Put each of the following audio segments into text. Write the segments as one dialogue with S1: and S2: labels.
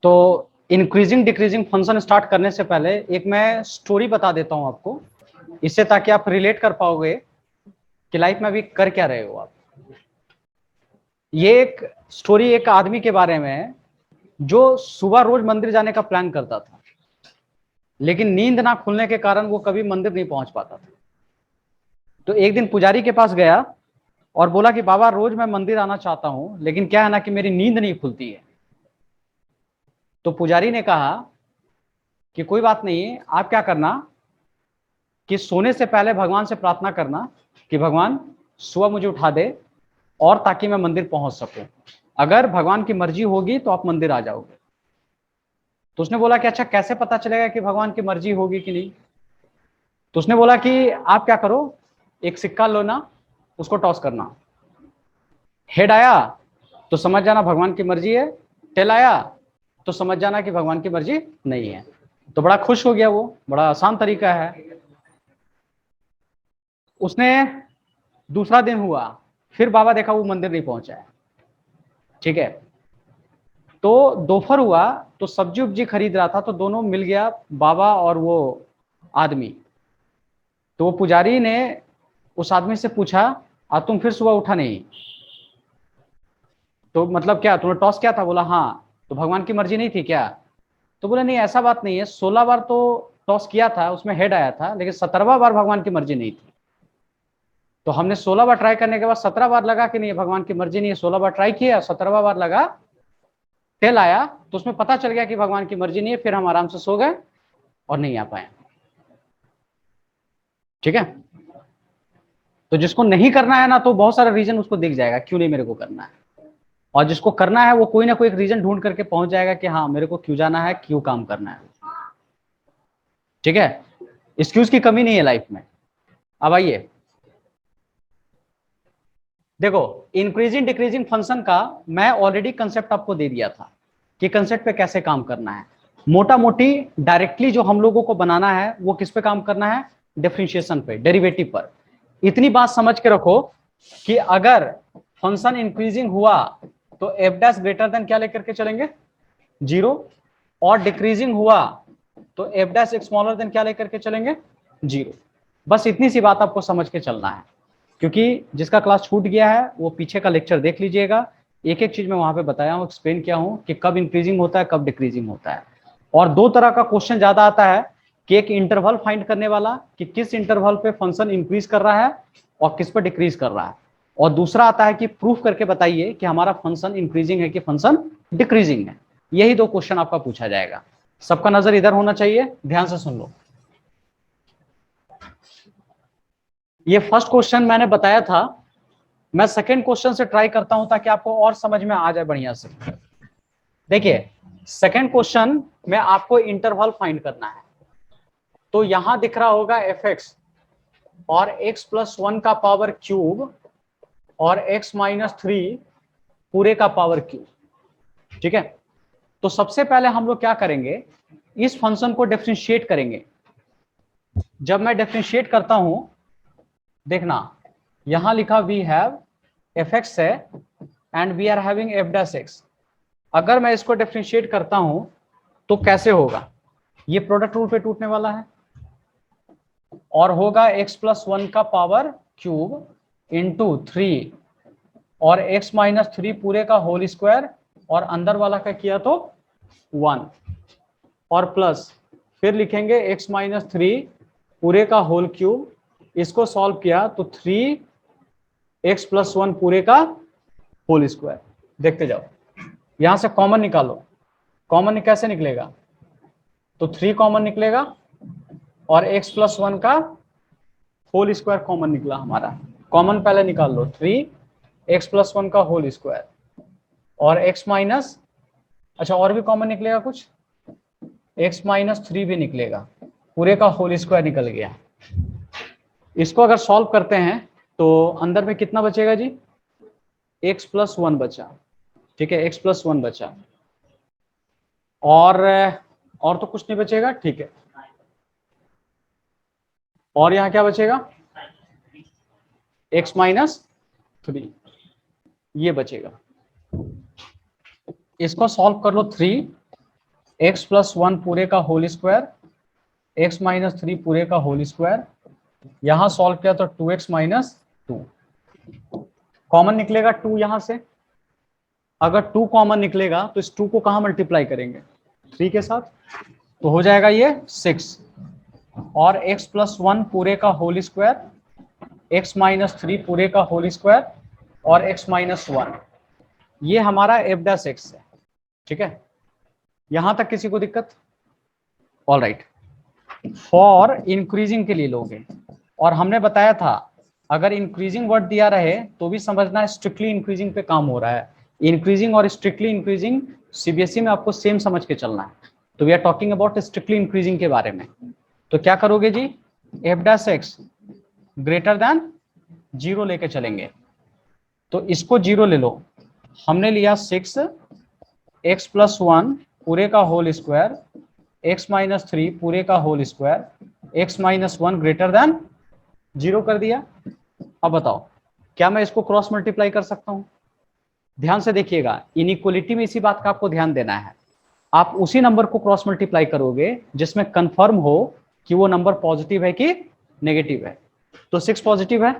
S1: तो increasing decreasing function start करने से पहले एक मैं स्टोरी बता देता हूं आपको, इससे ताकि आप रिलेट कर पाओगे कि लाइफ में अभी कर क्या रहे हो आप। ये एक स्टोरी एक आदमी के बारे में है जो सुबह रोज मंदिर जाने का प्लान करता था, लेकिन नींद ना खुलने के कारण वो कभी मंदिर नहीं पहुंच पाता था। तो एक दिन पुजारी के पास गया और बोला कि बाबा रोज मैं मंदिर आना चाहता हूं, लेकिन क्या है ना कि मेरी नींद नहीं खुलती है। तो पुजारी ने कहा कि कोई बात नहीं, आप क्या करना कि सोने से पहले भगवान से प्रार्थना करना कि भगवान सुबह मुझे उठा दे और ताकि मैं मंदिर पहुंच सकूं। अगर भगवान की मर्जी होगी तो आप मंदिर आ जाओगे। तो उसने बोला कि अच्छा कैसे पता चलेगा कि भगवान की मर्जी होगी कि नहीं। तो उसने बोला कि आप क्या करो, एक सिक्का लो ना, उसको टॉस करना। हेड आया तो समझ जाना भगवान की मर्जी है, टेल आया तो समझ जाना कि भगवान की मर्जी नहीं है। तो बड़ा खुश हो गया वो, बड़ा आसान तरीका है। उसने दूसरा दिन हुआ, फिर बाबा देखा वो मंदिर नहीं पहुंचा है। ठीक है, तो दोपहर हुआ तो सब्जी उब्जी खरीद रहा था, तो दोनों मिल गया, बाबा और वो आदमी। तो वो पुजारी ने उस आदमी से पूछा, तुम फिर सुबह उठा नहीं, तो मतलब क्या तुमने टॉस किया था? बोला हाँ। तो भगवान की मर्जी नहीं थी क्या? तो बोले नहीं ऐसा बात नहीं है, 16 बार तो टॉस किया था, उसमें हेड आया था, लेकिन 17वां बार भगवान की मर्जी नहीं थी। तो हमने 16 बार ट्राई करने के बाद 17 बार लगा कि नहीं भगवान की मर्जी नहीं है, 16 बार ट्राई किया, 17वां बार लगा, टेल आया, तो उसमें पता चल गया कि भगवान की मर्जी नहीं है। फिर हम आराम से सो गए और नहीं आ पाए। ठीक है, तो जिसको नहीं करना है ना, तो बहुत सारा रीजन उसको दिख जाएगा क्यों नहीं मेरे को करना है, और जिसको करना है वो कोई ना कोई एक रीजन ढूंढ करके पहुंच जाएगा कि हाँ मेरे को क्यों जाना है, क्यों काम करना है। ठीक है, एक्सक्यूज की कमी नहीं है लाइफ में। अब आइए देखो, इंक्रीजिंग डिक्रीजिंग फंक्शन का मैं ऑलरेडी कंसेप्ट आपको दे दिया था कि कंसेप्ट पे कैसे काम करना है। मोटा मोटी डायरेक्टली जो हम लोगों को बनाना है वो किस पे काम करना है, डिफरेंशिएशन पे, डेरिवेटिव पर। इतनी बात समझ के रखो कि अगर फंक्शन इंक्रीजिंग हुआ तो एफ डैश ग्रेटर देन क्या लेकर के चलेंगे, जीरो, और डिक्रीजिंग हुआ तो एफ डैश स्मॉलर देन क्या लेकर के चलेंगे, जीरो। बस इतनी सी बात आपको समझ के चलना है, क्योंकि जिसका क्लास छूट गया है वो पीछे का लेक्चर देख लीजिएगा। एक एक चीज मैं वहां पे बताया हूँ, एक्सप्लेन किया हूँ कि कब इंक्रीजिंग होता है, कब डिक्रीजिंग होता है। और दो तरह का क्वेश्चन ज्यादा आता है कि एक इंटरवल फाइंड करने वाला कि किस इंटरवल पे फंक्शन इंक्रीज कर रहा है और किस पर डिक्रीज कर रहा है, और दूसरा आता है कि प्रूफ करके बताइए कि हमारा फंक्शन इंक्रीजिंग है कि फंक्शन डिक्रीजिंग है। यही दो क्वेश्चन आपका पूछा जाएगा। सबका नजर इधर होना चाहिए, ध्यान से सुन लो। ये फर्स्ट क्वेश्चन मैंने बताया था, मैं सेकेंड क्वेश्चन से ट्राई करता हूं ताकि आपको और समझ में आ जाए बढ़िया से। देखिए सेकेंड क्वेश्चन में आपको इंटरवल फाइंड करना है। तो यहां दिख रहा होगा एफ एक्स और एक्स प्लस 1 का पावर क्यूब और एक्स माइनस 3 पूरे का पावर क्यूब। ठीक है, तो सबसे पहले हम लोग क्या करेंगे, इस फंक्शन को डिफरेंशिएट करेंगे। जब मैं डिफरेंशिएट करता हूं, देखना यहां लिखा वी हैव एफ एक्स है and we are having f dash x. अगर मैं इसको डिफरेंशिएट करता हूं तो कैसे होगा, ये प्रोडक्ट रूल पे टूटने वाला है और होगा एक्स प्लस 1 का पावर क्यूब इंटू 3 और एक्स माइनस 3 पूरे का होल स्क्वायर, और अंदर वाला का किया तो 1, और प्लस फिर लिखेंगे एक्स माइनस 3 पूरे का होल क्यूब, इसको सॉल्व किया तो 3 एक्स प्लस 1 पूरे का होल स्क्वायर। देखते जाओ, यहां से कॉमन निकालो, कॉमन कैसे निकलेगा, तो 3 कॉमन निकलेगा और x प्लस 1 का होल स्क्वायर कॉमन निकला हमारा। कॉमन पहले निकाल लो, 3 एक्स प्लस 1 का होल स्क्वायर और x माइनस, अच्छा और भी कॉमन निकलेगा कुछ, x माइनस 3 भी निकलेगा, पूरे का होल स्क्वायर निकल गया। इसको अगर सॉल्व करते हैं तो अंदर में कितना बचेगा जी, x प्लस 1 बचा। ठीक है, x प्लस 1 बचा, और तो कुछ नहीं बचेगा। ठीक है, और यहां क्या बचेगा, x माइनस 3 ये बचेगा। इसको सॉल्व कर लो, 3 एक्स प्लस वन पूरे का whole square, x minus three पूरे का होल स्क्वायर, यहां सॉल्व किया तो 2x माइनस टू, कॉमन निकलेगा 2 यहां से। अगर 2 कॉमन निकलेगा तो इस 2 को कहां मल्टीप्लाई करेंगे, 3 के साथ, तो हो जाएगा ये 6। और x प्लस वन पूरे का whole square, x minus three पूरे का होल स्क्वायर और x माइनस वन, ये हमारा एफ डैश एक्स है। ठीक है, यहां तक किसी को दिक्कत? All right. फॉर इंक्रीजिंग के लिए लोगे, और हमने बताया था अगर इंक्रीजिंग वर्ड दिया रहे तो भी समझना है स्ट्रिक्टली इंक्रीजिंग पे काम हो रहा है। इंक्रीजिंग और स्ट्रिक्टली इंक्रीजिंग सीबीएसई में आपको सेम समझ के चलना है। तो we are talking about strictly increasing के बारे में। तो क्या करोगे जी, F dash X greater than 0 लेके चलेंगे। तो इसको 0 ले लो, हमने लिया 6 एक्स प्लस वन पूरे का whole square, x minus three पूरे का whole square, x minus one greater than 0 कर दिया। अब बताओ क्या मैं इसको क्रॉस मल्टीप्लाई कर सकता हूं? ध्यान से देखिएगा, इनइक्वलिटी में इसी बात का आपको ध्यान देना है। आप उसी नंबर को क्रॉस मल्टीप्लाई करोगे जिसमें कंफर्म हो कि वो नंबर पॉजिटिव है कि नेगेटिव है। तो 6 पॉजिटिव है,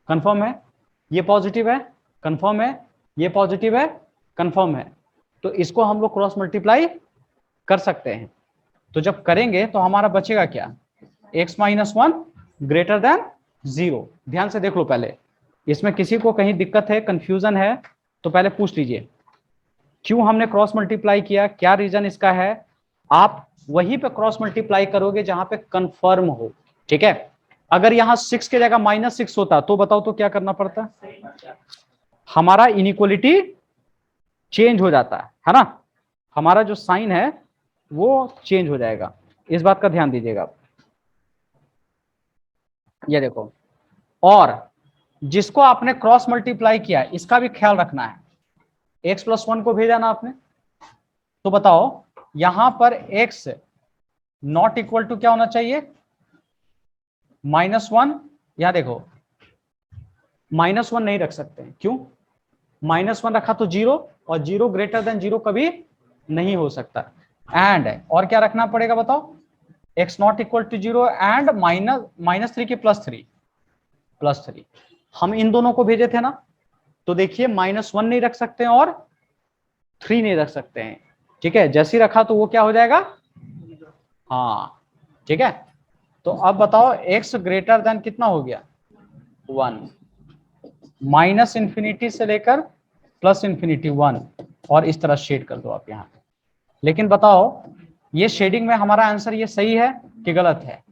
S1: कंफर्म है, ये पॉजिटिव है, कंफर्म है, ये पॉजिटिव है, कंफर्म है। तो इसको हम लोग क्रॉस मल्टीप्लाई कर सकते हैं। तो जब करेंगे तो हमारा बचेगा क्या, x minus one greater than 0। ध्यान से देख लो, पहले इसमें किसी को कहीं दिक्कत है, कंफ्यूजन है तो पहले पूछ लीजिए क्यों हमने क्रॉस मल्टीप्लाई किया, क्या रीजन इसका है। आप वहीं पे क्रॉस मल्टीप्लाई करोगे जहां पे कंफर्म हो। ठीक है, अगर यहां 6 की जगह -6 होता तो बताओ तो क्या करना पड़ता, हमारा इनइक्वलिटी चेंज हो जाता है ना, हमारा जो साइन है वो चेंज हो जाएगा। इस बात का ध्यान दीजिएगा। ये देखो, और जिसको आपने क्रॉस मल्टीप्लाई किया इसका भी ख्याल रखना है। x प्लस वन को भेजा ना आपने, तो बताओ यहां पर x नॉट इक्वल टू क्या होना चाहिए, -1। यहां देखो -1 नहीं रख सकते, क्यों, -1 रखा तो 0, और 0 ग्रेटर देन 0 कभी नहीं हो सकता। एंड और क्या रखना पड़ेगा बताओ, x not equal to 0 and -3 की +3। हम इन दोनों को भेजे थे ना, तो देखिए -1 नहीं रख सकते हैं और 3 नहीं रख सकते हैं। ठीक है, जैसे ही रखा तो वो क्या हो जाएगा, हाँ ठीक है। तो अब बताओ x ग्रेटर देन कितना हो गया, 1, माइनस इंफिनिटी से लेकर प्लस इंफिनिटी 1, और इस तरह शेड कर दो आप यहाँ। लेकिन बताओ ये शेडिंग में हमारा आंसर ये सही है कि गलत है,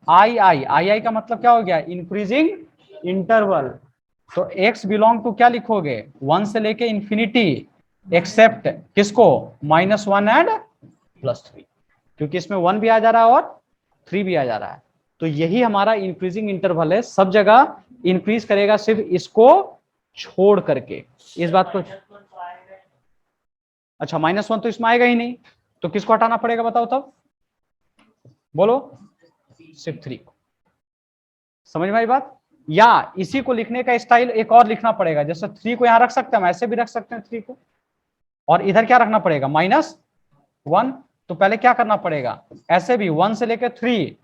S1: आई का मतलब क्या हो गया, इंक्रीजिंग इंटरवल। तो x बिलोंग टू क्या लिखोगे, 1 से लेके इंफिनिटी, एक्सेप्ट किसको, -1 एंड +3, क्योंकि इसमें 1 भी आ जा रहा है और 3 भी आ जा रहा है। तो यही हमारा इंक्रीजिंग इंटरवल है, सब जगह इंक्रीज करेगा, सिर्फ इसको छोड़ करके। इस बात को, अच्छा -1 तो इसमें आएगा ही नहीं, तो किसको हटाना पड़ेगा बताओ तब, बोलो, सिर्फ 3 को। समझ में आई बात? या इसी को लिखने का स्टाइल एक और लिखना पड़ेगा, जैसे 3 को यहां रख सकते हैं, हम ऐसे भी रख सकते हैं 3 को, और इधर क्या रखना पड़ेगा, -1। तो पहले क्या करना पड़ेगा, ऐसे भी 1 से लेकर 3,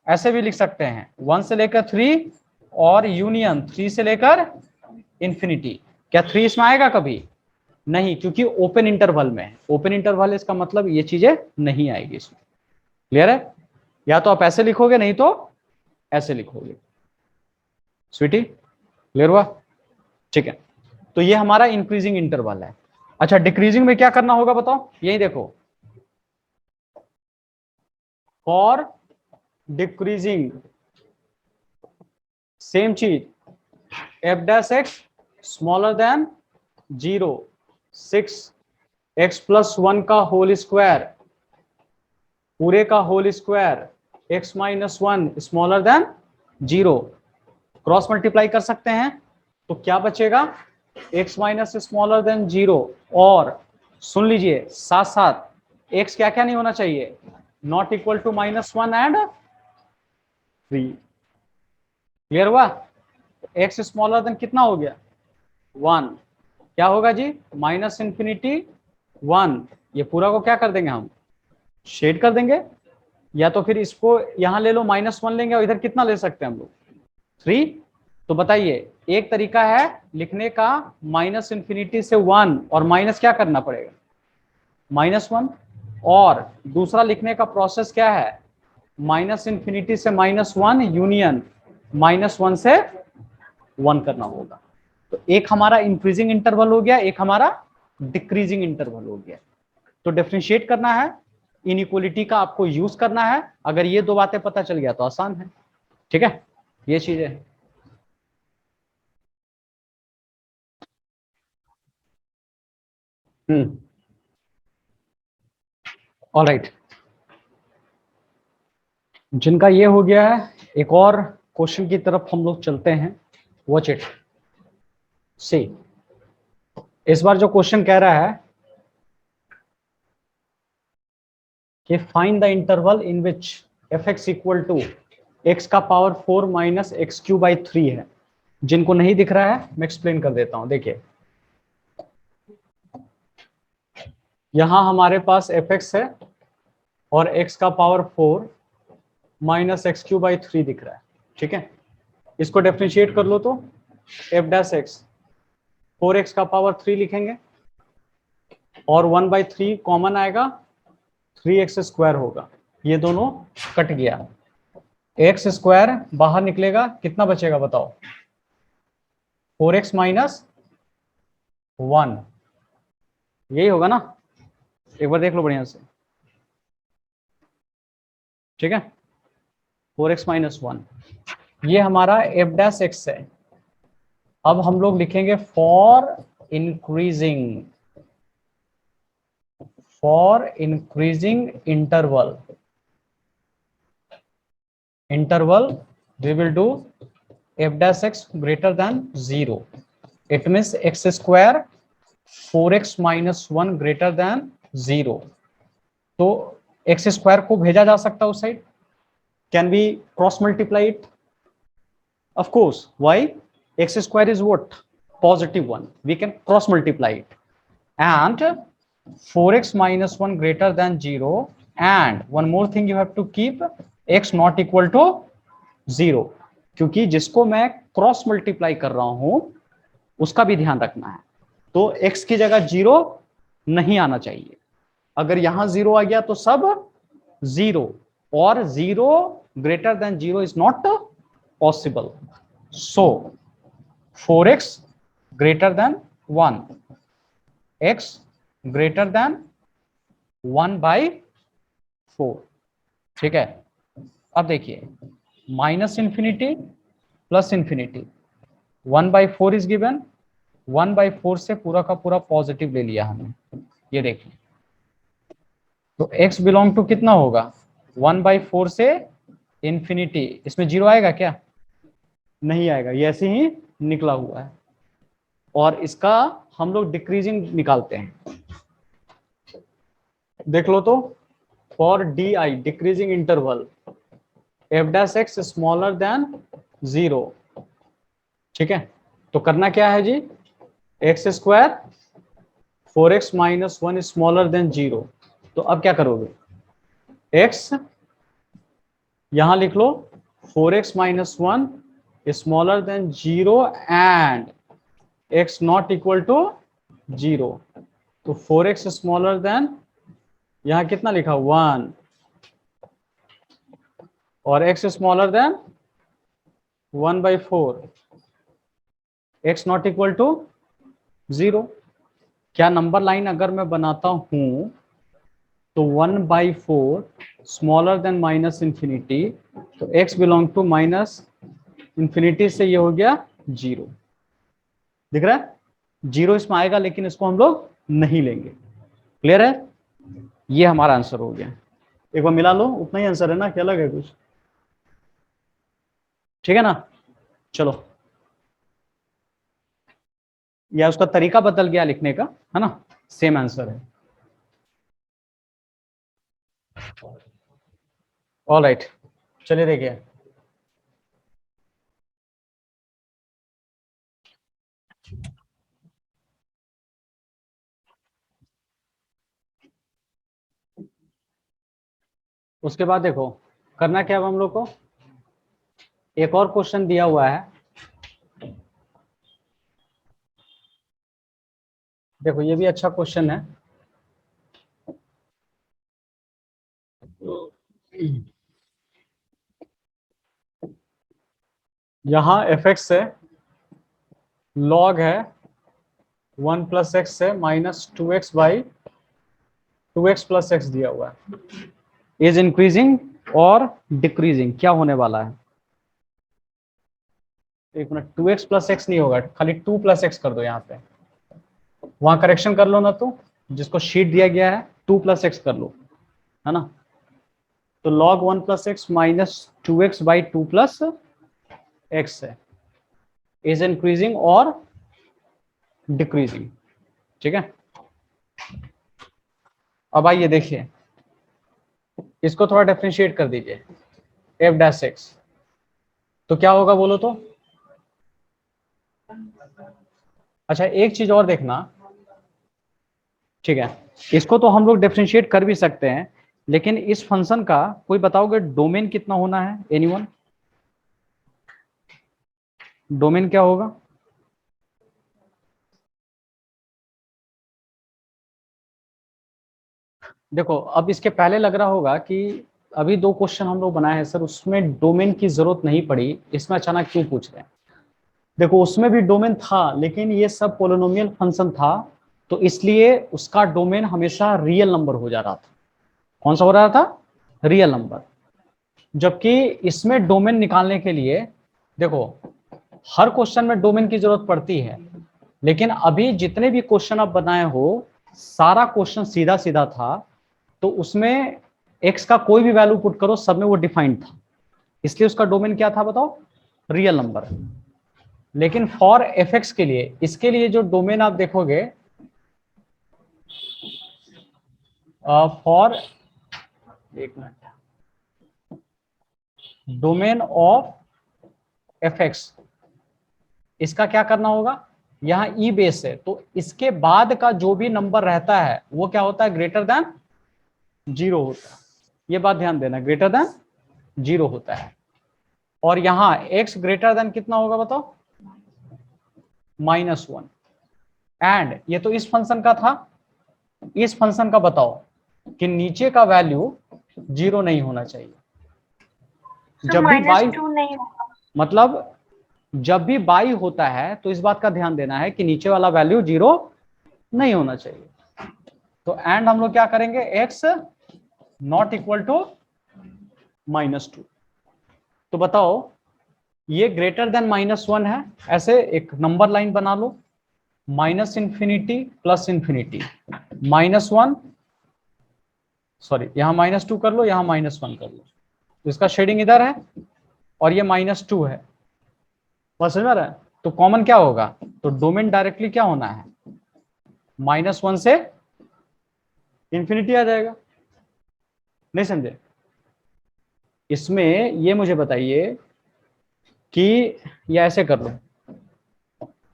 S1: ऐसे भी लिख सकते हैं 1 से लेकर 3 और यूनियन 3 से लेकर इंफिनिटी। क्या 3 इसमें आएगा कभी नहीं, क्योंकि ओपन इंटरवल में, ओपन इंटरवल इसका मतलब ये चीजें नहीं आएगी इसमें। क्लियर है? या तो आप ऐसे लिखोगे, नहीं तो ऐसे लिखोगे। स्वीटी क्लियर हुआ? ठीक है, तो ये हमारा इंक्रीजिंग इंटरवल है। अच्छा, डिक्रीजिंग में क्या करना होगा बताओ, यही देखो, फॉर डिक्रीजिंग सेम चीज, f dash x smaller than 0, 6 x plus 1 का होल स्क्वायर पूरे का whole square, x minus 1 smaller than 0, cross multiply कर सकते हैं तो क्या बचेगा, x माइनस स्मॉलर देन 0, और सुन लीजिए साथ साथ x क्या क्या नहीं होना चाहिए, not equal to -1 and 3। Clear हुआ? x स्मॉलर देन कितना हो गया, 1, क्या होगा जी, -∞ 1, ये पूरा को क्या कर देंगे हम शेड कर देंगे, या तो फिर इसको यहां ले लो, -1 लेंगे, और इधर कितना ले सकते हैं हम लोग, 3। तो बताइए, एक तरीका है लिखने का -∞ से 1, और माइनस क्या करना पड़ेगा, -1। और दूसरा लिखने का प्रोसेस क्या है, -∞ से -1 यूनियन -1 से 1 करना होगा। तो एक हमारा इंक्रीजिंग इंटरवल हो गया, एक हमारा डिक्रीजिंग इंटरवल हो गया। तो डिफरेंशिएट करना है, इनइक्वलिटी का आपको यूज करना है। अगर ये दो बातें पता चल गया तो आसान है। ठीक है, ये चीजें। ऑलराइट, जिनका ये हो गया है, एक और क्वेश्चन की तरफ हम लोग चलते हैं। Watch it, see. इस बार जो क्वेश्चन कह रहा है कि find the interval in which F x equal to X का power 4 minus X cube by 3 है। जिनको नहीं दिख रहा है मैं एक्सप्लेन कर देता हूं। देखिए, यहां हमारे पास एफ एक्स है और एक्स का power 4 minus X cube by 3 दिख रहा है। ठीक है, इसको डिफरेंशिएट कर लो तो एफ डैश एक्स 4x का पावर 3 लिखेंगे, और 1/3 कॉमन आएगा, 3x² होगा। ये दोनों कट गया, x² बाहर निकलेगा, कितना बचेगा बताओ, 4x माइनस 1, यही होगा ना। एक बार देख लो बढ़िया से। ठीक है, 4x माइनस 1, ये हमारा एफ डैश एक्स है। अब हम लोग लिखेंगे increasing for increasing interval we will do f dash x greater than 0. It means x² 4x minus 1 greater than 0. तो x² को भेजा जा सकता है उस side. Can be cross multiply it, of course. Why? x² is what, +1, we can cross multiply it, and 4x minus 1 greater than 0, and one more thing you have to keep, x not equal to 0, क्योंकि जिसको मैं cross multiply कर रहा हूं उसका भी ध्यान रखना है। तो x की जगह 0 नहीं आना चाहिए। अगर यहां 0 आ गया तो सब 0, और 0 greater than 0 is not possible. So 4x greater than 1, x greater than 1/4। ठीक है, अब देखिए, -∞ प्लस ∞, 1/4 इज गिवन, 1/4 से पूरा का पूरा पॉजिटिव ले लिया हमने। ये देखिए, तो x बिलोंग टू कितना होगा, 1/4 से इंफिनिटी। इसमें 0 आएगा क्या, नहीं आएगा, ये ऐसे ही निकला हुआ है। और इसका हम लोग डिक्रीजिंग निकालते हैं। देख लो तो, for D I decreasing interval F dash x smaller than 0। ठीक है, तो करना क्या है जी, x² 4x minus 1 smaller than 0। तो अब क्या करोगे, x यहां लिख लो, 4x minus 1 smaller than 0 and x not equal to 0। तो 4x स्मॉलर देन, यहां कितना लिखा, 1, और x smaller than 1/4, x not equal to 0। क्या नंबर लाइन अगर मैं बनाता हूं तो 1/4 स्मॉलर देन -∞, तो x बिलोंग टू -∞ से ये हो गया 0। दिख रहा है, 0 इसमें आएगा, लेकिन इसको हम लोग नहीं लेंगे। क्लियर है, ये हमारा आंसर हो गया। एक बार मिला लो, उतना ही आंसर है ना, क्या अलग है कुछ। ठीक है ना, चलो, या उसका तरीका बदल गया लिखने का, है ना, सेम आंसर है। ऑल राइट, चलिए देखिए, उसके बाद देखो करना क्या है हम लोग को, एक और क्वेश्चन दिया हुआ है, देखो ये भी अच्छा क्वेश्चन है। यहाँ एफ एक्स है, लॉग है 1 + x है -2x/2x + x दिया हुआ है, इज इंक्रीजिंग और डिक्रीजिंग, क्या होने वाला है? एक मिनट, 2x + x नहीं होगा, खाली 2 + x कर दो, यहाँ पे वहां करेक्शन कर लो ना, तो जिसको शीट दिया गया है 2 + x कर लो, है ना। तो log 1 + x -2x/2 + x है, इज इंक्रीजिंग और डिक्रीजिंग, ठीक है। अब आइए देखिए, इसको थोड़ा डिफरेंशिएट कर दीजिए, f'(x), तो क्या होगा बोलो तो। अच्छा एक चीज और देखना, ठीक है, इसको तो हम लोग डिफरेंशिएट कर भी सकते हैं, लेकिन इस फंक्शन का कोई बताओगे डोमेन कितना होना है? एनीवन, डोमेन क्या होगा? देखो अब इसके पहले लग रहा होगा कि अभी 2 क्वेश्चन हम लोग बनाए हैं सर, उसमें डोमेन की जरूरत नहीं पड़ी, इसमें अचानक क्यों पूछ रहे हैं? देखो उसमें भी डोमेन था, लेकिन ये सब पोलिनोमियल फंक्शन था, तो इसलिए उसका डोमेन हमेशा रियल नंबर हो जा रहा था। कौन सा हो रहा था? Real number. जबकि इसमें डोमेन निकालने के लिए देखो हर क्वेश्चन में डोमेन की जरूरत पड़ती है, लेकिन अभी जितने भी क्वेश्चन आप बनाए हो सारा क्वेश्चन सीधा सीधा था, तो उसमें एक्स का कोई भी वैल्यू पुट करो सब में वो डिफाइंड था, इसलिए उसका डोमेन क्या था बताओ? Real number. लेकिन फॉर एफ एक्स के लिए, इसके लिए जो डोमेन आप देखोगे फॉर, एक minute, domain of F x, इसका क्या करना होगा, यहाँ ई बेस है तो इसके बाद का जो भी नंबर रहता है वो क्या होता है? ग्रेटर देन 0 होता है, ये बात ध्यान देना, ग्रेटर देन 0 होता है। और यहाँ x ग्रेटर देन कितना होगा बताओ? -1। एंड ये तो इस फंक्शन का था, इस फंक्शन का बताओ कि नीचे का वैल्यू 0 नहीं होना चाहिए। जब भी बाई,
S2: नहीं होगा,
S1: मतलब जब भी बाई होता है तो इस बात का ध्यान देना है कि नीचे वाला वैल्यू 0 नहीं होना चाहिए। तो एंड हम लोग क्या करेंगे, x नॉट इक्वल टू -2। तो बताओ ये ग्रेटर देन -1 है, ऐसे एक नंबर लाइन बना लो, -∞ +∞, -1, सॉरी यहाँ -2 कर लो, यहाँ -1 कर लो, तो इसका शेडिंग इधर है और ये -2 है, बस समझ रहा है। तो कॉमन क्या होगा, तो डोमेन डायरेक्टली क्या होना है, -1 से इंफिनिटी आ जाएगा, नहीं समझे? इसमें ये मुझे बताइए कि ये ऐसे कर लो,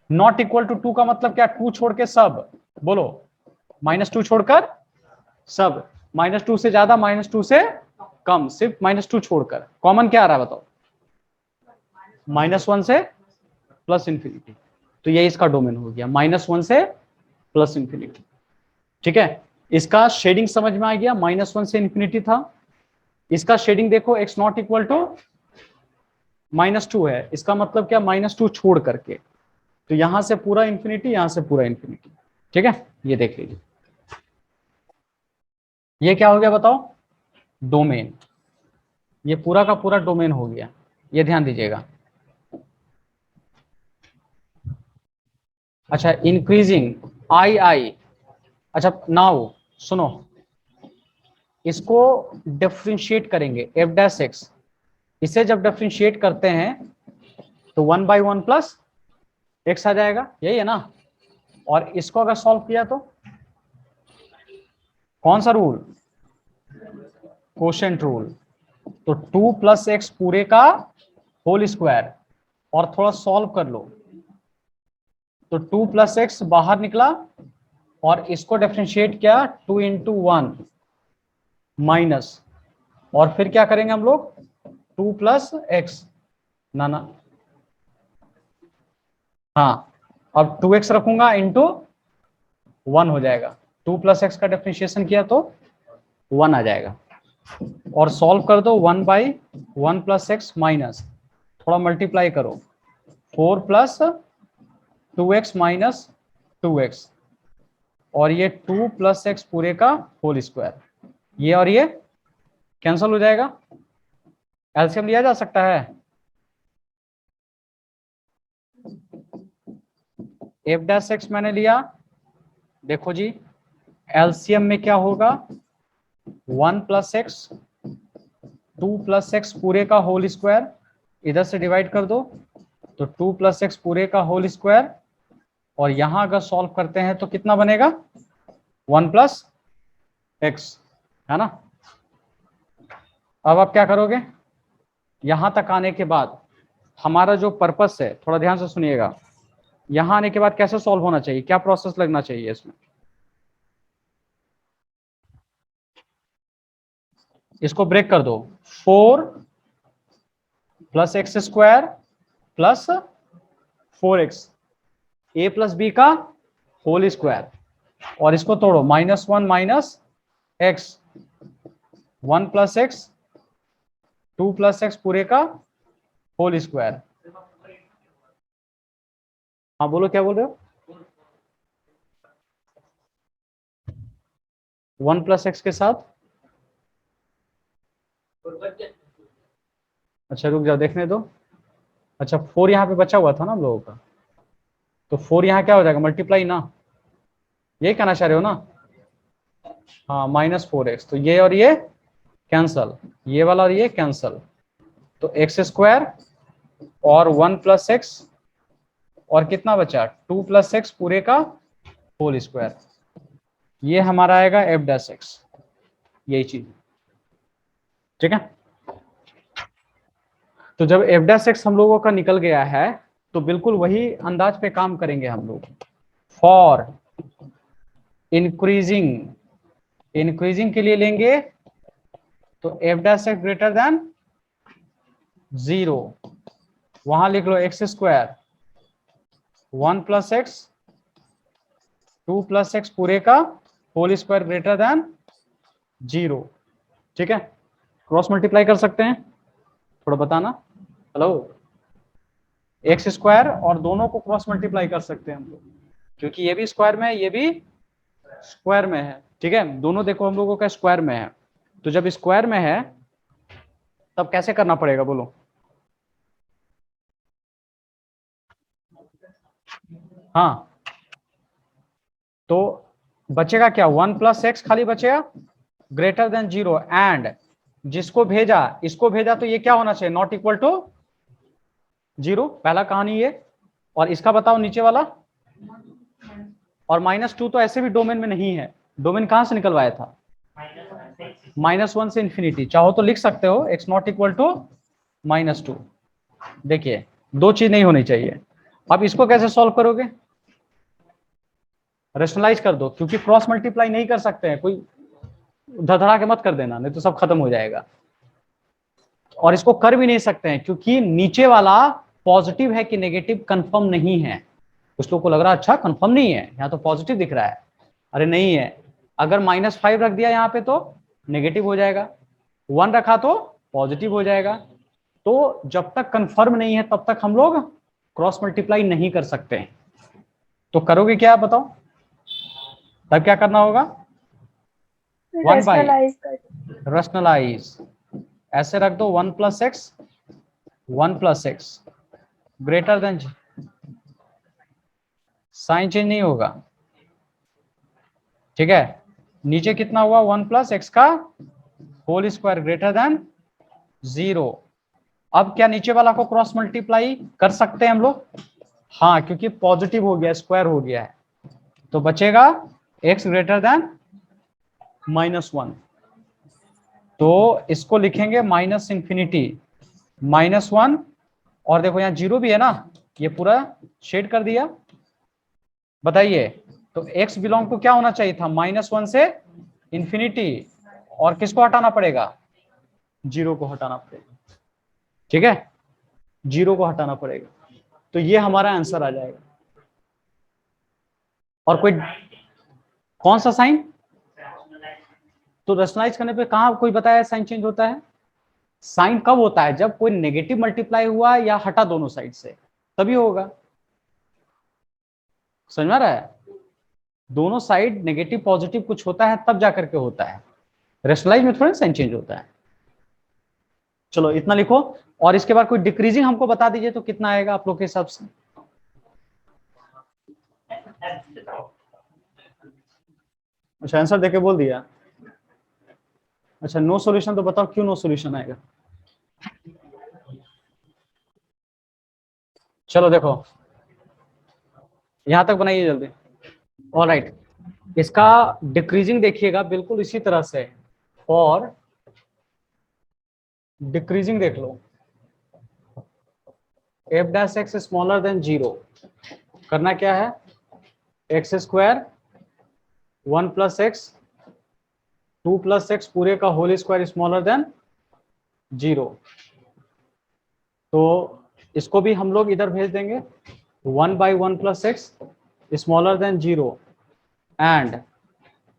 S1: नॉट इक्वल टू 2 का मतलब क्या, 2 छोड़ के सब, बोलो, -2 छोड़कर सब, -2 से ज्यादा, -2 से कम, सिर्फ -2 छोड़कर, कॉमन क्या आ रहा है बताओ? -1 से +∞, तो ये इसका डोमेन हो गया, -1 से +∞, ठीक है। इसका शेडिंग समझ में आ गया, -1 से इंफिनिटी था, इसका शेडिंग देखो x नॉट इक्वल टू -2 है, इसका मतलब क्या, -2 छोड़ करके, तो यहां से पूरा इंफिनिटी, यहां से पूरा इंफिनिटी, ठीक है। ये देख लीजिए, ये क्या हो गया बताओ? डोमेन, ये पूरा का पूरा डोमेन हो गया, ये ध्यान दीजिएगा। अच्छा इंक्रीजिंग आई, अच्छा नाउ सुनो, इसको डिफरेंशिएट करेंगे f'(x), इसे जब डिफरेंशिएट करते हैं तो 1/1 + x आ जाएगा, यही है ना। और इसको अगर सॉल्व किया तो कौन सा रूल, कोशेंट रूल, तो 2 + x पूरे का होल स्क्वायर, और थोड़ा सॉल्व कर लो, तो 2 + x बाहर निकला, और इसको डिफरेंशिएट किया 2 × 1 - और फिर क्या करेंगे हम लोग, 2 प्लस एक्स, ना हाँ, अब 2x रखूंगा इंटू 1 हो जाएगा, 2 प्लस एक्स का डिफरेंशिएशन किया तो 1 आ जाएगा। और सॉल्व कर दो, 1/1 प्लस एक्स माइनस, थोड़ा मल्टीप्लाई करो, 4 प्लस 2x माइनस 2x, और ये 2 प्लस एक्स पूरे का होल स्क्वायर, ये और ये कैंसिल हो जाएगा, एलसीएम लिया जा सकता है। एफ डैश एक्स मैंने लिया, देखो जी एलसीएम में क्या होगा, 1 प्लस एक्स, 2 प्लस एक्स पूरे का होल स्क्वायर, इधर से डिवाइड कर दो तो 2 प्लस एक्स पूरे का होल स्क्वायर, और यहां अगर सॉल्व करते हैं तो कितना बनेगा, 1 प्लस एक्स, है ना। अब आप क्या करोगे, यहां तक आने के बाद हमारा जो पर्पस है, थोड़ा ध्यान से सुनिएगा, यहां आने के बाद कैसे सॉल्व होना चाहिए, क्या प्रोसेस लगना चाहिए इसमें, इसको ब्रेक कर दो, 4 plus x square plus 4x, ए प्लस बी का होल स्क्वायर, और इसको तोड़ो, -1 minus x, 1 plus X, 2 plus X पूरे का होल स्क्वायर। हाँ बोलो, क्या बोल रहे हो, 1 प्लस एक्स के साथ, अच्छा रुक जाओ देखने दो, अच्छा 4 यहाँ पे बचा हुआ था ना हम लोगों का, तो 4 यहाँ क्या हो जाएगा, मल्टीप्लाई ना, ये कहना चाह रहे हो ना, हाँ -4x, तो ये और ये कैंसल, ये वाला और ये कैंसल, तो एक्स स्क्वायर और 1 प्लस एक्स, और कितना बचा, 2 प्लस एक्स पूरे का होल स्क्वायर, ये हमारा आएगा एफ डैश एक्स, यही चीज, ठीक है। तो जब एफ डैश एक्स हम लोगों का निकल गया है, तो बिल्कुल वही अंदाज पे काम करेंगे हम लोग, फॉर इंक्रीजिंग, इंक्रीजिंग के लिए लेंगे तो F dash X greater than 0, वहां लिख लो X square, 1 plus X, 2 plus X पूरे का होल स्क्वायर ग्रेटर देन 0, ठीक है। क्रॉस मल्टीप्लाई कर सकते हैं, थोड़ा बताना, हेलो, एक्स स्क्वायर और दोनों को क्रॉस मल्टीप्लाई कर सकते हैं हम लोग, क्योंकि ये भी स्क्वायर में है, ये भी स्क्वायर में है, ठीक है, दोनों देखो हम लोगों का स्क्वायर में है, तो जब स्क्वायर में है तब कैसे करना पड़ेगा बोलो, हाँ, तो बचेगा क्या, 1 प्लस एक्स खाली बचेगा ग्रेटर देन 0, एंड जिसको भेजा, इसको भेजा, तो ये क्या होना चाहिए, नॉट इक्वल टू 0, पहला कहानी ये, और इसका बताओ नीचे वाला, और -2 तो ऐसे भी डोमेन में नहीं है, डोमेन कहां से निकलवाया था, -1 से इंफिनिटी, चाहो तो लिख सकते हो x नॉट इक्वल टू -2, देखिए दो चीज नहीं होनी चाहिए। अब इसको कैसे सॉल्व करोगे, रेशनलाइज कर दो, क्योंकि क्रॉस मल्टीप्लाई नहीं कर सकते हैं, कोई धड़धड़ा के मत कर देना, नहीं तो सब खत्म हो जाएगा, और इसको कर भी नहीं सकते हैं क्योंकि नीचे वाला पॉजिटिव है कि नेगेटिव कंफर्म नहीं है, कुछ लोगों को लग रहा है अच्छा कंफर्म नहीं है, यहाँ तो पॉजिटिव दिख रहा है, अरे नहीं है, अगर -5 रख दिया यहाँ पे तो नेगेटिव हो जाएगा, 1 रखा तो पॉजिटिव हो जाएगा, तो जब तक कंफर्म नहीं है तब तक हम लोग क्रॉस मल्टीप्लाई नहीं कर सकते हैं। तो करोगे क्या, बताओ, तब क्या करना होगा, 1 रैशनलाइज, ऐसे रख दो, 1 plus x, 1 plus x greater than, sign change नहीं होगा, ठीक है, नीचे कितना हुआ, 1 प्लस एक्स का होल स्क्वायर ग्रेटर देन 0, अब क्या नीचे वाला को क्रॉस मल्टीप्लाई कर सकते हैं हम लोग, हाँ, क्योंकि पॉजिटिव हो गया, स्क्वायर हो गया है, तो बचेगा x ग्रेटर देन -1, तो इसको लिखेंगे -इंफिनिटी -1, और देखो यहाँ 0 भी है ना, ये पूरा शेड कर दिया, बताइए, तो x बिलोंग टू क्या होना चाहिए था, -1 से इंफिनिटी, और किसको हटाना पड़ेगा, जीरो को हटाना पड़ेगा, ठीक है, जीरो को हटाना पड़ेगा, तो ये हमारा आंसर आ जाएगा। और कोई कौन सा साइन, तो रैशनलाइज करने पे कहां कोई बताया साइन चेंज होता है? साइन कब होता है? जब कोई नेगेटिव मल्टीप्लाई हुआ या हटा दोनों साइड से, तभी होगा। समझ में आ रहा है? दोनों साइड नेगेटिव पॉजिटिव कुछ होता है तब जाकर के होता है, रैशनलाइज में थोड़ा साइन चेंज होता है। चलो इतना लिखो, और इसके बाद कोई डिक्रीजिंग हमको बता दीजिए तो कितना आएगा आप लोग के हिसाब से? अच्छा आंसर देके बोल दिया। अच्छा नो सॉल्यूशन, तो बताओ क्यों नो सॉल्यूशन आएगा? चलो देखो यहां तक बनाइए जल्दी। ऑलराइट, इसका डिक्रीजिंग देखिएगा बिल्कुल इसी तरह से, और डिक्रीजिंग देख लो, F dash x smaller than zero, करना क्या है? एक्स स्क्वायर 1 + x 2 + x पूरे का whole square smaller than zero. तो इसको भी हम लोग इधर भेज देंगे, 1/1 + x smaller than zero and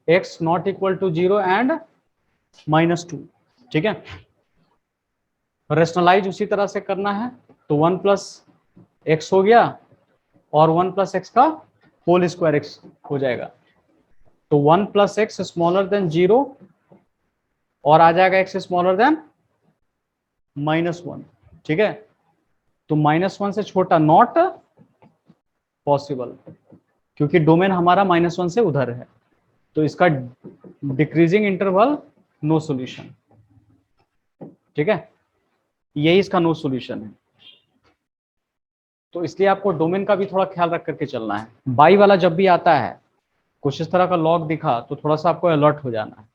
S1: x not equal to zero and -2, ठीक है। रेशनलाइज उसी तरह से करना है, तो 1 + x हो गया और 1 + x का होल स्क्वायर x हो जाएगा, तो 1 + x स्मॉलर देन जीरो और आ जाएगा x स्मॉलर देन -1, ठीक है। तो -1 से छोटा नॉट पॉसिबल, क्योंकि डोमेन हमारा -1 से उधर है, तो इसका डिक्रीजिंग इंटरवल नो सॉल्यूशन, ठीक है, यही इसका नो सॉल्यूशन है। तो इसलिए आपको डोमेन का भी थोड़ा ख्याल रख करके चलना है, बाई वाला जब भी आता है कुछ इस तरह का लॉग दिखा तो थोड़ा सा आपको अलर्ट हो जाना है।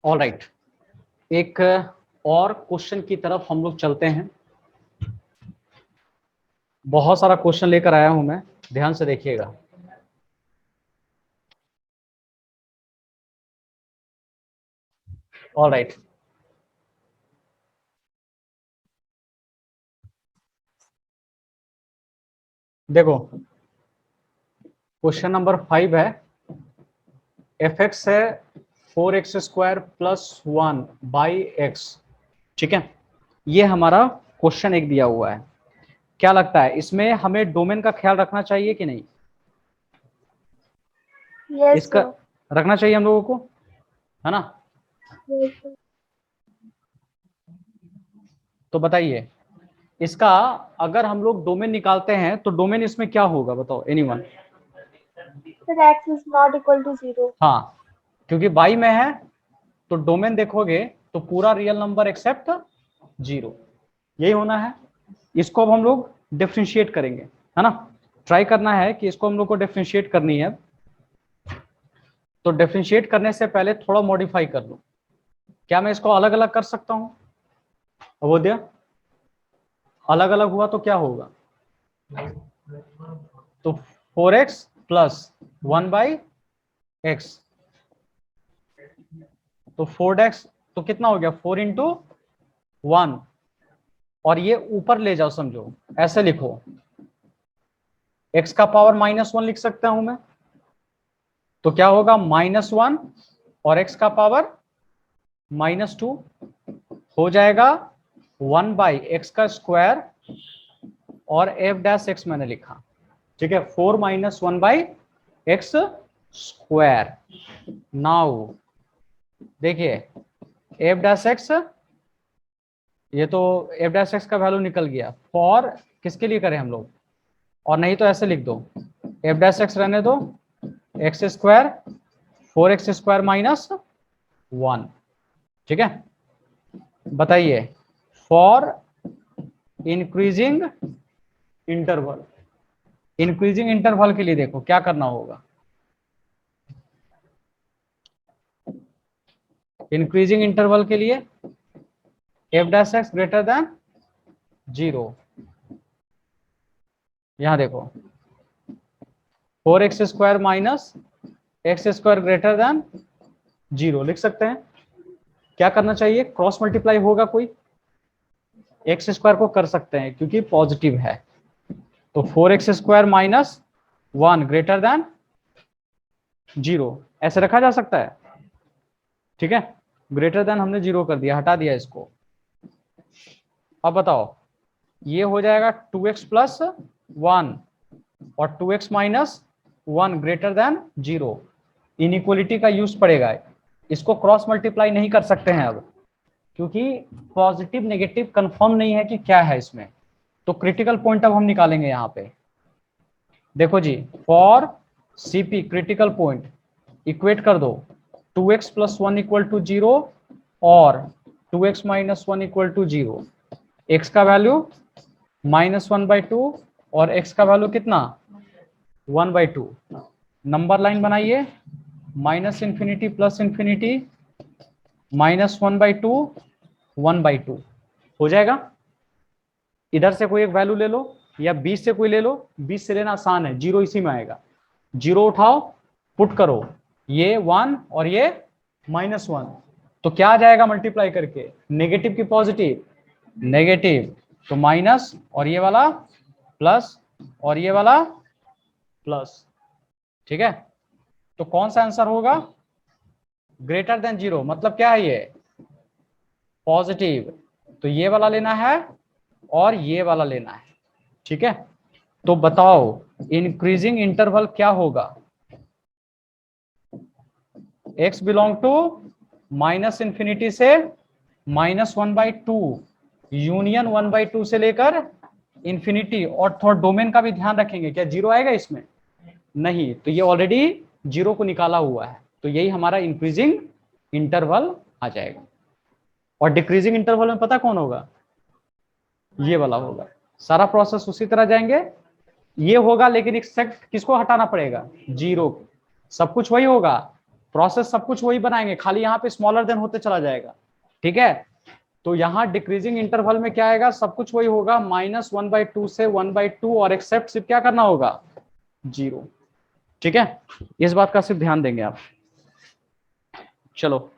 S1: ऑलराइट, एक और क्वेश्चन की तरफ हम लोग चलते हैं। बहुत सारा क्वेश्चन लेकर आया हूं मैं, ध्यान से देखिएगा। ऑलराइट, देखो क्वेश्चन नंबर 5 है, एफ एक्स है 4x² + 1/x, ठीक है। ये हमारा क्वेश्चन एक दिया हुआ है। क्या लगता है इसमें हमें डोमेन का ख्याल रखना चाहिए कि नहीं? इसका रखना चाहिए हम लोगों को, है ना? तो बताइए इसका, अगर हम लोग डोमेन निकालते हैं तो डोमेन इसमें क्या होगा, बताओ anyone?
S2: x is not equal to 0।
S1: हाँ, क्योंकि बाई में है तो डोमेन देखोगे तो पूरा रियल नंबर एक्सेप्ट जीरो, यही होना है। इसको अब हम लोग डिफरेंशिएट करेंगे, है ना? ट्राई करना है कि इसको हम लोग को डिफरेंशिएट करनी है, तो डिफरेंशिएट करने से पहले थोड़ा मॉडिफाई कर लो। क्या मैं इसको अलग अलग कर सकता हूं अवोध्या? अलग अलग हुआ तो क्या होगा? तो 4x + 1/x, तो 4x तो कितना हो गया? 4 × 1, और ये ऊपर ले जाओ, समझो ऐसे लिखो, x का पावर -1 लिख सकता हूं मैं, तो क्या होगा? -1 और x का पावर -2 हो जाएगा 1/x का स्क्वायर और f' मैंने लिखा, ठीक है, 4 - 1/x स्क्वायर। नाउ देखिए f', ये तो f' का वैल्यू निकल गया, फॉर किसके लिए करें हम लोग? और नहीं तो ऐसे लिख दो, f' रहने दो, x² 4x² - 1, ठीक है। बताइए for increasing interval, increasing interval के लिए देखो क्या करना होगा। इंक्रीजिंग इंटरवल के लिए f' ग्रेटर देन 0, यहां देखो 4x² - x² greater than zero लिख सकते हैं। क्या करना चाहिए, क्रॉस मल्टीप्लाई होगा कोई, एक्स स्क्वायर को कर सकते हैं क्योंकि पॉजिटिव है, तो 4x² माइनस 1 ग्रेटर देन 0 ऐसे रखा जा सकता है। ठीक है, ग्रेटर देन हमने 0 कर दिया, हटा दिया इसको। अब बताओ, ये हो जाएगा 2x प्लस 1 और 2x minus 1 greater than 0। Inequality का यूज पड़ेगा, इसको क्रॉस मल्टीप्लाई नहीं कर सकते हैं अब, क्योंकि पॉजिटिव नेगेटिव कंफर्म नहीं है कि क्या है इसमें। तो क्रिटिकल पॉइंट अब हम निकालेंगे यहाँ पे। देखो जी, for CP critical point equate कर दो, 2x प्लस 1 इक्वल टू 0 और 2x minus 1 equal to 0। x का वैल्यू -1/2 और x का वैल्यू कितना 1/2। नंबर लाइन बनाइए, -इंफिनिटी प्लस इंफिनिटी, -1/2 1/2 हो जाएगा। इधर से कोई एक वैल्यू ले लो या 20 से कोई ले लो, 20 से लेना आसान है, 0 इसी में आएगा। 0 उठाओ, पुट करो, ये 1 और ये -1, तो क्या आ जाएगा मल्टीप्लाई करके, नेगेटिव की पॉजिटिव, नेगेटिव, तो माइनस और ये वाला प्लस और ये वाला प्लस। ठीक है, तो कौन सा आंसर होगा, ग्रेटर देन 0, मतलब क्या है ये पॉजिटिव, तो ये वाला लेना है और ये वाला लेना है। ठीक है, तो बताओ इंक्रीजिंग इंटरवल क्या होगा, x बिलोंग टू -इंफिनिटी से -1/2 यूनियन 1/2 से लेकर इंफिनिटी। और थोड़ा डोमेन का भी ध्यान रखेंगे, क्या 0 आएगा इसमें, नहीं, तो ये ऑलरेडी 0 को निकाला हुआ है, तो यही हमारा इंक्रीजिंग इंटरवल आ जाएगा। और डिक्रीजिंग इंटरवल में पता कौन होगा, ये वाला होगा। सारा प्रोसेस उसी तरह जाएंगे, ये होगा, लेकिन एक्सेप्ट किसको हटाना पड़ेगा, 0। सब कुछ वही होगा, प्रोसेस सब कुछ वही बनाएंगे, खाली यहाँ पे स्मॉलर देन होते चला जाएगा। ठीक है, तो यहाँ डिक्रीजिंग इंटरवल में क्या आएगा, सब कुछ वही होगा, -1/2 से 1/2 और एक्सेप्ट सिर्फ क्या करना होगा, 0। ठीक है, इस बात का सिर्फ ध्यान देंगे आप। चलो,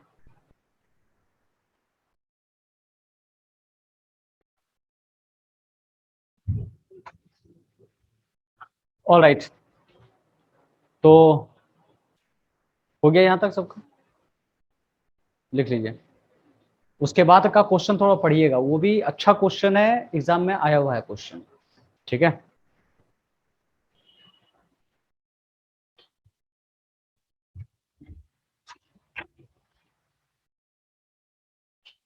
S1: ऑलराइट, तो हो गया यहां तक सबका, लिख लीजिए। उसके बाद का क्वेश्चन थोड़ा पढ़िएगा, वो भी अच्छा क्वेश्चन है, एग्जाम में आया हुआ है क्वेश्चन। ठीक है,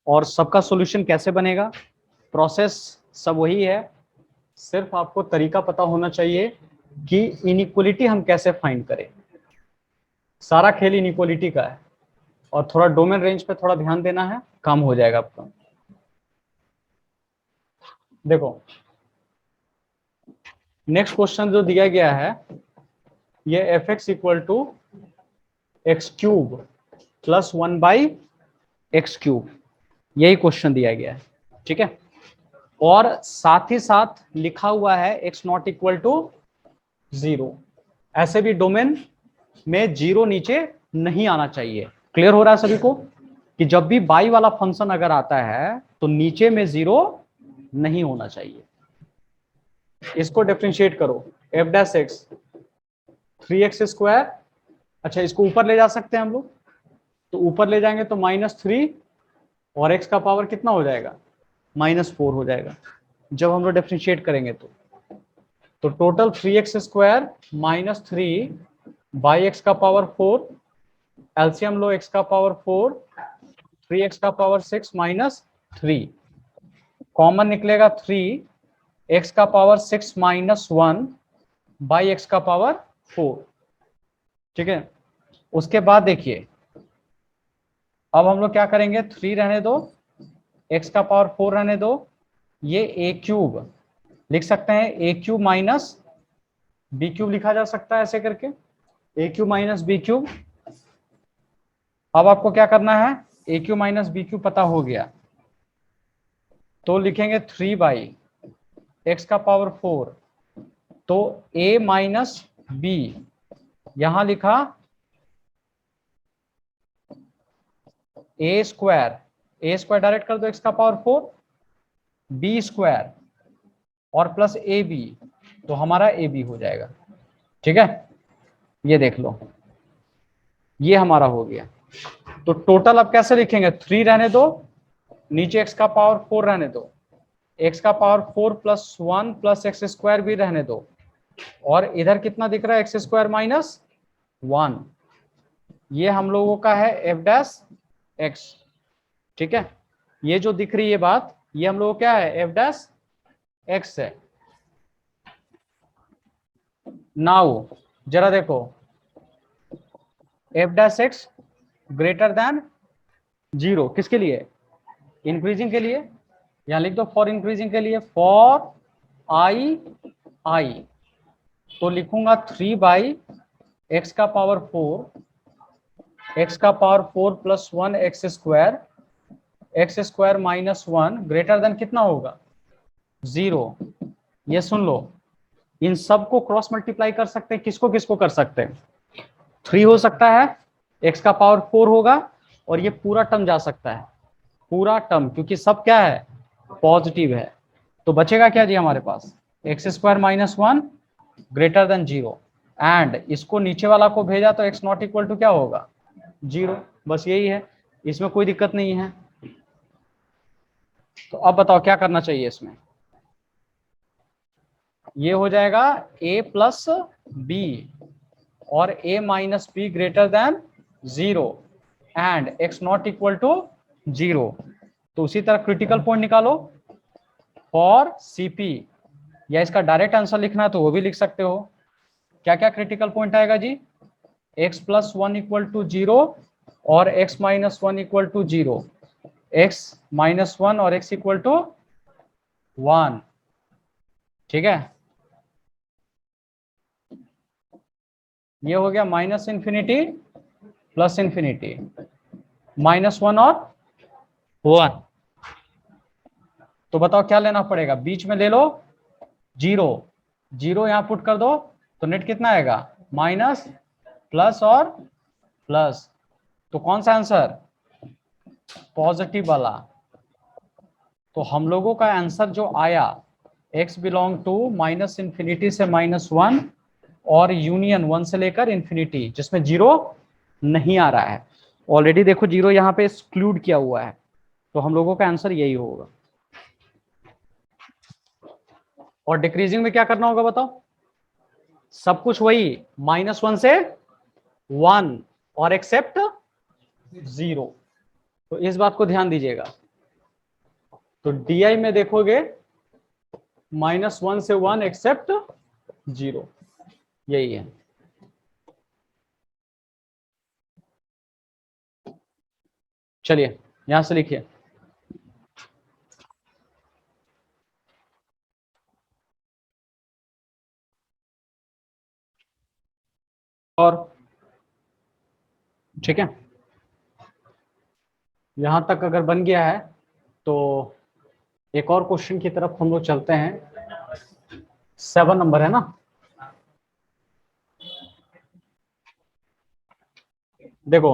S1: और सबका सॉल्यूशन कैसे बनेगा, प्रोसेस सब वही है, सिर्फ आपको तरीका पता होना चाहिए कि इनइक्वलिटी हम कैसे फाइंड करें। सारा खेल इनइक्वलिटी का है, और थोड़ा डोमेन रेंज पे थोड़ा ध्यान देना है, काम हो जाएगा आपका। देखो, नेक्स्ट क्वेश्चन जो दिया गया है, ये f(x) equal to x³ plus 1/x³, यही क्वेश्चन दिया गया है। ठीक है, और साथ ही साथ लिखा हुआ है x0 इक्वल टू 0। ऐसे भी डोमेन में 0 नीचे नहीं आना चाहिए। क्लियर हो रहा है सभी को, कि जब भी बाई वाला फंक्शन अगर आता है तो नीचे में 0 नहीं होना चाहिए। इसको डिफरेंशिएट करो, f'(x) 3x², अच्छा इसको ऊपर ले जा सकते हैं हम लोग, तो ऊपर ले जाएंगे तो -3 और x का पावर कितना हो जाएगा, -4 हो जाएगा जब हम लोग डिफरेंशिएट करेंगे तो टोटल 3x² -3 बाई x का पावर 4, एलसीएम लो, x का पावर 4, 3x का पावर 6 -3, कॉमन निकलेगा 3, x का पावर 6 -1 बाई x का पावर 4। ठीक है, उसके बाद देखिए, अब हम लोग क्या करेंगे, 3 रहने दो, x का पावर 4 रहने दो, ये a³ लिख सकते हैं, a³ माइनस b³ लिखा जा सकता है ऐसे करके, a³ माइनस b³। अब आपको क्या करना है, a³ माइनस b³ पता हो गया, तो लिखेंगे 3/x का पावर 4, तो a माइनस b, यहां लिखा ए स्क्वायर डायरेक्ट कर दो x का पावर 4, बी स्क्वायर और प्लस ए बी, तो हमारा ए बी हो जाएगा। ठीक है, ये देख लो, ये हमारा हो गया। तो टोटल अब कैसे लिखेंगे, 3 रहने दो, नीचे x का पावर 4 रहने दो, x का power 4 plus 1 plus x square भी रहने दो, और इधर कितना दिख रहा है, एक्स स्क्वायर माइनस 1, ये हम लोगों का है एफ डैश एक्स। ठीक है, ये जो दिख रही है बात, ये हम लोग क्या है, एफ डैश एक्स है। नाउ जरा देखो, F dash X greater than 0 किसके लिए, इंक्रीजिंग के लिए, यहां लिख दो फॉर इंक्रीजिंग के लिए, फॉर आई आई, तो लिखूंगा 3 बाई एक्स का पावर 4, एक्स का power 4 plus 1 x square minus 1 greater then कितना होगा, 0। ये सुन लो, इन सब को क्रॉस मल्टीप्लाई कर सकते हैं, किसको किसको कर सकते हैं, 3 हो सकता है, एक्स का पावर 4 होगा, और ये पूरा टर्म जा सकता है, पूरा टर्म, क्योंकि सब क्या है, पॉजिटिव है। तो बचेगा क्या जी हमारे पास, X square minus 1 greater than 0, and इसको नीचे वाला को भेजा तो एक्स नॉट इक्वल टू क्या होगा, 0। बस यही है, इसमें कोई दिक्कत नहीं है। तो अब बताओ क्या करना चाहिए इसमें, ये हो जाएगा a प्लस बी और a minus b greater than 0 and x not equal to 0। तो उसी तरह क्रिटिकल पॉइंट निकालो फॉर सीपी, या इसका डायरेक्ट आंसर लिखना है तो वो भी लिख सकते हो। क्या क्या क्रिटिकल पॉइंट आएगा जी, x प्लस 1 इक्वल टू 0 और x minus 1 equal to 0, x minus 1 और x इक्वल टू 1। ठीक है, ये हो गया माइनस इंफिनिटी प्लस इंफिनिटी, -1 और 1। तो बताओ क्या लेना पड़ेगा, बीच में ले लो 0, 0 यहां पुट कर दो, तो नेट कितना आएगा, माइनस प्लस और प्लस, तो कौन सा आंसर, पॉजिटिव वाला। तो हम लोगों का आंसर जो आया, x belong to minus infinity से -1 और यूनियन 1 से लेकर इंफिनिटी, जिसमें 0 नहीं आ रहा है, ऑलरेडी देखो 0 यहाँ पे एक्सक्लूड किया हुआ है, तो हम लोगों का आंसर यही होगा। और डिक्रीजिंग में क्या करना होगा बताओ, सब कुछ वही, -1 से 1 और एक्सेप्ट 0, तो इस बात को ध्यान दीजिएगा। तो डी में देखोगे -1 से 1 एक्सेप्ट 0, यही है। चलिए यहां से लिखिए, और ठीक है, यहां तक अगर बन गया है तो एक और क्वेश्चन की तरफ हम लोग चलते हैं। 7 नंबर है ना, देखो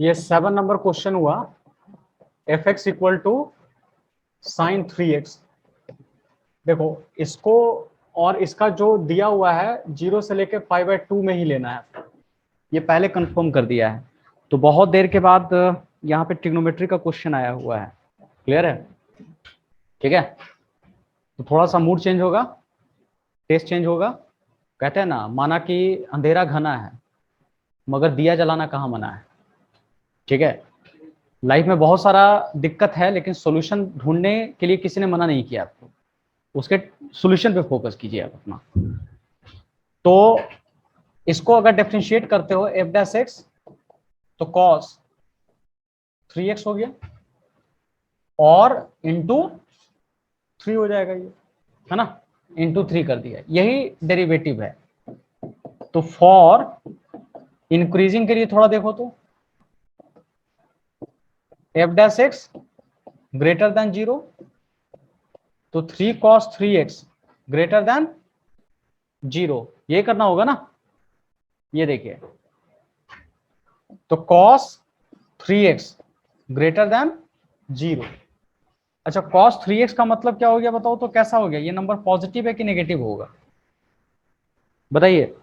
S1: ये 7 नंबर क्वेश्चन हुआ, f x equal to sine 3x। देखो इसको और इसका जो दिया हुआ है 0 से लेकर 5/2 में ही लेना है, ये पहले कंफर्म कर दिया है। तो बहुत देर के बाद यहाँ पे ट्रिग्नोमेट्री का क्वेश्चन आया हुआ है, क्लियर है, ठीक है। तो थोड़ा सा मूड चेंज होगा, टेस्ट चेंज होगा। कहते हैं ना, माना कि अंधेरा घना है मगर दिया जलाना कहाँ मना है, ठीक है। लाइफ में बहुत सारा दिक्कत है, लेकिन सॉल्यूशन ढूंढने के लिए किसी ने मना नहीं किया आपको, उसके सॉल्यूशन पे फोकस कीजिए आप अपना। तो इसको अगर डिफरेंशिएट करते हो एफ डैश एक्स, तो कॉस 3x हो गया और इंटू 3 हो जाएगा, ये है ना, इंटू 3 कर दिया, यही डेरिवेटिव है। तो फॉर इंक्रीजिंग के लिए थोड़ा देखो, तो F dash X greater than 0, तो 3 cos 3x ग्रेटर देन 0, ये करना होगा ना। ये देखिए, तो cos 3x ग्रेटर देन 0। अच्छा cos 3x का मतलब क्या हो गया बताओ तो, कैसा हो गया ये नंबर, पॉजिटिव है कि नेगेटिव होगा बताइए।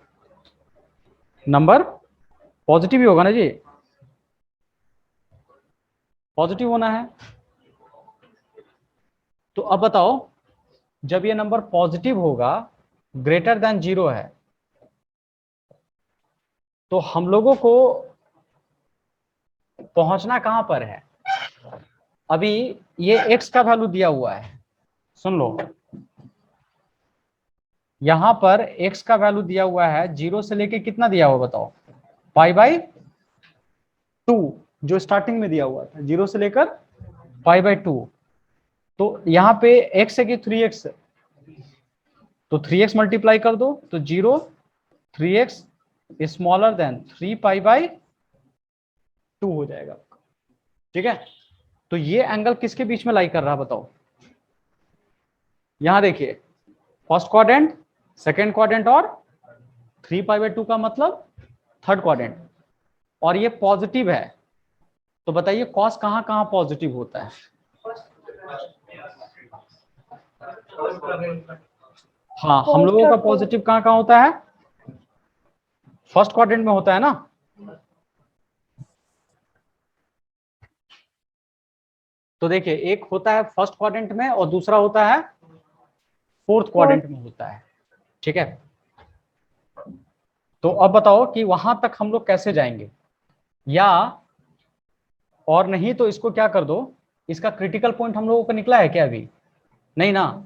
S1: नंबर पॉजिटिव ही होगा ना जी, पॉजिटिव होना है। तो अब बताओ जब ये नंबर पॉजिटिव होगा, ग्रेटर देन 0 है, तो हम लोगों को पहुंचना कहां पर है। अभी ये x का वैल्यू दिया हुआ है, सुन लो, यहां पर x का वैल्यू दिया हुआ है 0 से लेके कितना दिया हुआ बताओ, π/2, जो स्टार्टिंग में दिया हुआ था 0 से लेकर π/2। तो यहाँ पे x है कि 3x, तो 3x मल्टीप्लाई कर दो तो 0, 3x स्मॉलर देन 3π/2 हो जाएगा, ठीक है। तो ये एंगल किसके बीच में लाई कर रहा है बताओ, यहां देखिए, फर्स्ट क्वाड्रेंट, सेकेंड क्वाड्रेंट और 3π/2 का मतलब थर्ड क्वाड्रेंट, और ये पॉजिटिव है। तो बताइए कॉस कहां कहां पॉजिटिव होता है। हाँ, हम लोगों का पॉजिटिव कहां कहां होता है, फर्स्ट क्वाड्रेंट में होता है ना। तो देखिए एक होता है फर्स्ट क्वाड्रेंट में और दूसरा होता है फोर्थ क्वाड्रेंट में होता है, ठीक है। तो अब बताओ कि वहां तक हम लोग कैसे जाएंगे, या और नहीं तो इसको क्या कर दो, इसका क्रिटिकल पॉइंट हम लोगों को निकला है क्या अभी, नहीं ना।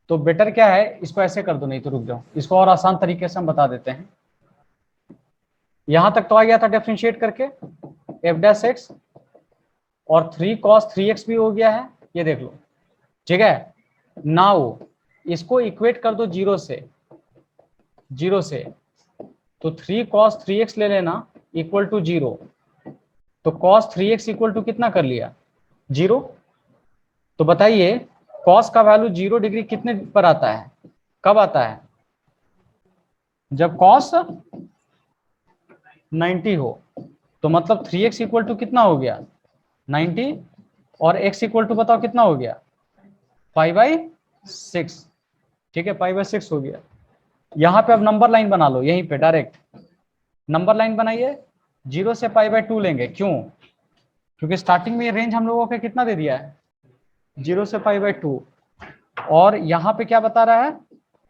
S1: तो बेटर क्या है, इसको ऐसे कर दो, नहीं तो रुक जाओ, इसको और आसान तरीके से हम बता देते हैं। यहां तक तो आ गया था डिफरेंशिएट करके f' और 3 cos 3x भी हो गया है, ये देख लो, ठीक है। नाउ इसको इक्वेट कर दो 0 से, तो 3 cos 3x ले लेना इक्वल टू 0। तो cos 3x इक्वल टू कितना कर लिया, 0। तो बताइए cos का वैल्यू 0 डिग्री कितने पर आता है, कब आता है, जब cos 90 हो। तो मतलब 3x इक्वल टू कितना हो गया 90, और x इक्वल टू बताओ कितना हो गया π/6, ठीक है, π/6 हो गया। यहां पे अब नंबर लाइन बना लो, यहीं पे डायरेक्ट नंबर लाइन बनाइए, 0 से π/2 लेंगे, क्यों, क्योंकि स्टार्टिंग में ये रेंज हम लोगों को कितना दे दिया है 0 से π/2, और यहां पे क्या बता रहा है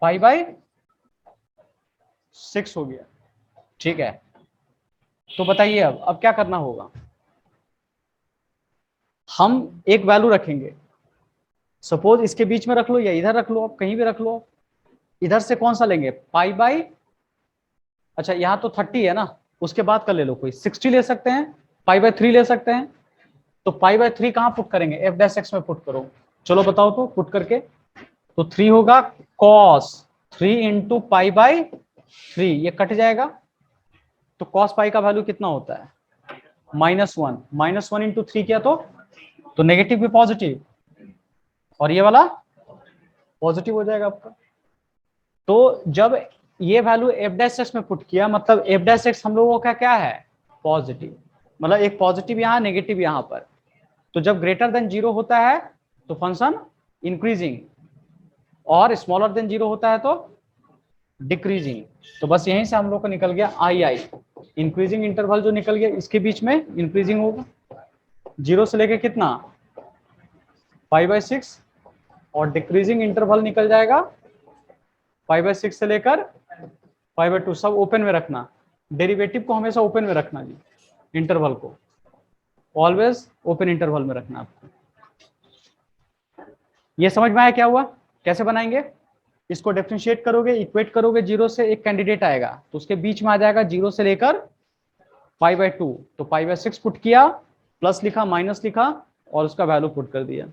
S1: π/6 हो गया, ठीक है। तो बताइए अब क्या करना होगा, हम एक वैल्यू रखेंगे, सपोज इसके बीच में रख लो या इधर रख लो, आप कहीं भी रख लो। इधर से कौन सा लेंगे अच्छा यहाँ तो 30 है ना, उसके बाद का ले लो, कोई 60 ले सकते हैं, π/3 ले सकते हैं। तो π/3 कहाँ पुट करेंगे, f' में पुट करो, चलो बताओ तो पुट करके। तो 3 होगा cos 3 इंटू π/3, ये कट जाएगा। तो cos पाई का वैल्यू कितना होता है -1, -1 इंटू 3 किया तो नेगेटिव भी पॉजिटिव, और ये वाला पॉजिटिव हो जाएगा आपका। तो जब ये वैल्यू f' में पुट किया, मतलब f' हम लोगों का क्या है, पॉजिटिव, मतलब एक पॉजिटिव यहाँ नेगेटिव यहाँ पर। तो जब ग्रेटर देन 0 होता है तो फंक्शन इंक्रीजिंग, और स्मॉलर देन 0 होता है तो डिक्रीजिंग। तो बस यहीं से हम लोग को निकल गया आई, इंक्रीजिंग इंटरवल जो निकल गया, इसके बीच में इंक्रीजिंग होगा 0 से लेके कितना π/6, और डिक्रीजिंग इंटरवल निकल जाएगा π/6 से लेकर π/2। सब ओपन में रखना, डेरिवेटिव को हमेशा ओपन में रखना जी, इंटरवल को ऑलवेज ओपन इंटरवल में रखना आपको। ये समझ में आया क्या हुआ, कैसे बनाएंगे, इसको डिफरेंशिएट करोगे, इक्वेट करोगे 0 से, एक कैंडिडेट आएगा तो उसके बीच में आ जाएगा 0 से लेकर π/2। तो π/6 पुट किया, प्लस लिखा, माइनस लिखा, और उसका वैल्यू पुट कर दिया।